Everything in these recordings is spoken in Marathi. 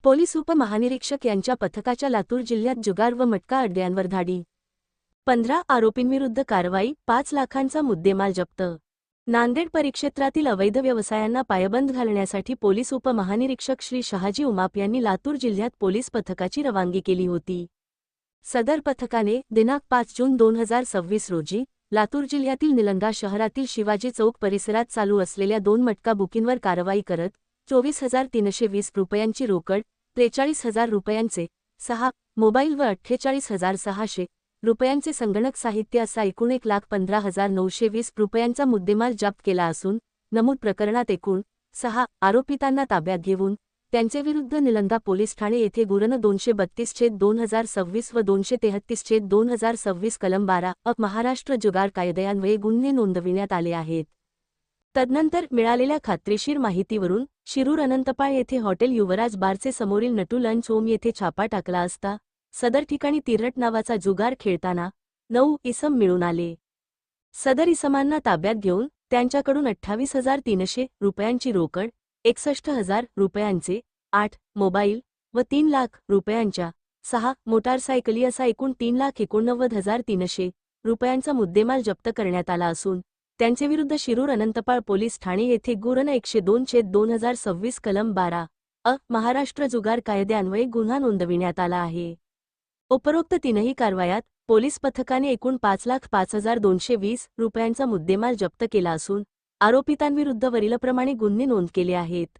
पोलीस उपमहानिरीक्षक यांच्या पथकाच्या लातूर जिल्ह्यात जुगार व मटका अड्ड्यांवर धाडी. 15 आरोपींविरुद्ध कारवाई, 5 लाखांचा मुद्देमाल जप्त. नांदेड परिक्षेत्रातील अवैध व्यवसायांना पायबंद घालण्यासाठी पोलीस उपमहानिरीक्षक श्री शहाजी उमाप यांनी लातूर जिल्ह्यात पोलीस पथकाची रवानगी केली होती. सदर पथकाने दिनांक 5 जून 2026 रोजी लातूर जिल्ह्यातील निलंगा शहरातील शिवाजी चौक परिसरात चालू असलेल्या 2 मटका बुकींवर कारवाई करत 24,320 रुपयांची रोकड, 43,000 रुपयांचे 6 मोबाईल व 48,600 रुपयांचे संगणक साहित्य असा एकूण 1,15,920 रुपयांचा मुद्देमाल जप्त केला असून नमूद प्रकरणात एकूण 6 आरोपितांना ताब्यात घेऊन त्यांचेविरुद्ध निलंगा पोलीस ठाणे येथे गुन्हा 232/2026 व 233/2026 कलम 12 महाराष्ट्र जुगार कायद्यान्वये गुन्हे नोंदविण्यात आले आहेत. तदनंतर मिळालेल्या खात्रीशीर माहितीवरून शिरूर अनंतपाळ येथे हॉटेल युवराज बारचे समोरील नटू लंच होम येथे छापा टाकला असता सदर ठिकाणी तिरट नावाचा जुगार खेळताना 9 इसम मिळून आले. सदर इसमांना ताब्यात घेऊन त्यांच्याकडून 28,300 रुपयांची रोकड, 61,000 रुपयांचे 8 मोबाईल व 3 लाख रुपयांच्या 6 मोटारसायकली असा एकूण 3,89,300 रुपयांचा मुद्देमाल जप्त करण्यात आला असून त्यांचेविरुद्ध शिरूर अनंतपाळ पोलीस ठाणे येथे गुन्हा 102/2026 कलम 12 महाराष्ट्र जुगार कायद्यान्वये गुन्हा नोंदविण्यात आला आहे. उपरोक्त तीनही कारवायात पोलीस पथकाने एकूण 5,05,220 रुपयांचा मुद्देमाल जप्त केला असून आरोपितांविरुद्ध वरीलप्रमाणे गुन्हे नोंद केले आहेत.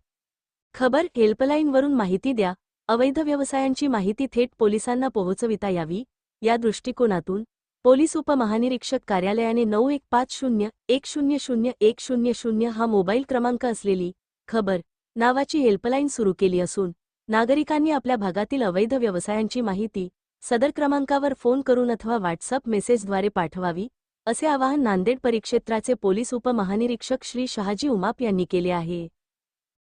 खबर हेल्पलाईनवरून माहिती द्या. अवैध व्यवसायांची माहिती थेट पोलिसांना पोहोचविता यावी या दृष्टिकोनातून पोलीस उपमहानिरीक्षक कार्यालयाने 9150100100 हा मोबाईल क्रमांक असलेली खबर नावाची हेल्पलाईन सुरू केली असून नागरिकांनी आपल्या भागातील अवैध व्यवसायांची माहिती सदर क्रमांकावर फोन करून अथवा व्हॉट्सअप मेसेजद्वारे पाठवावी, असे आवाहन नांदेड परिक्षेत्राचे पोलीस उपमहानिरीक्षक श्री शहाजी उमाप यांनी केले आहे.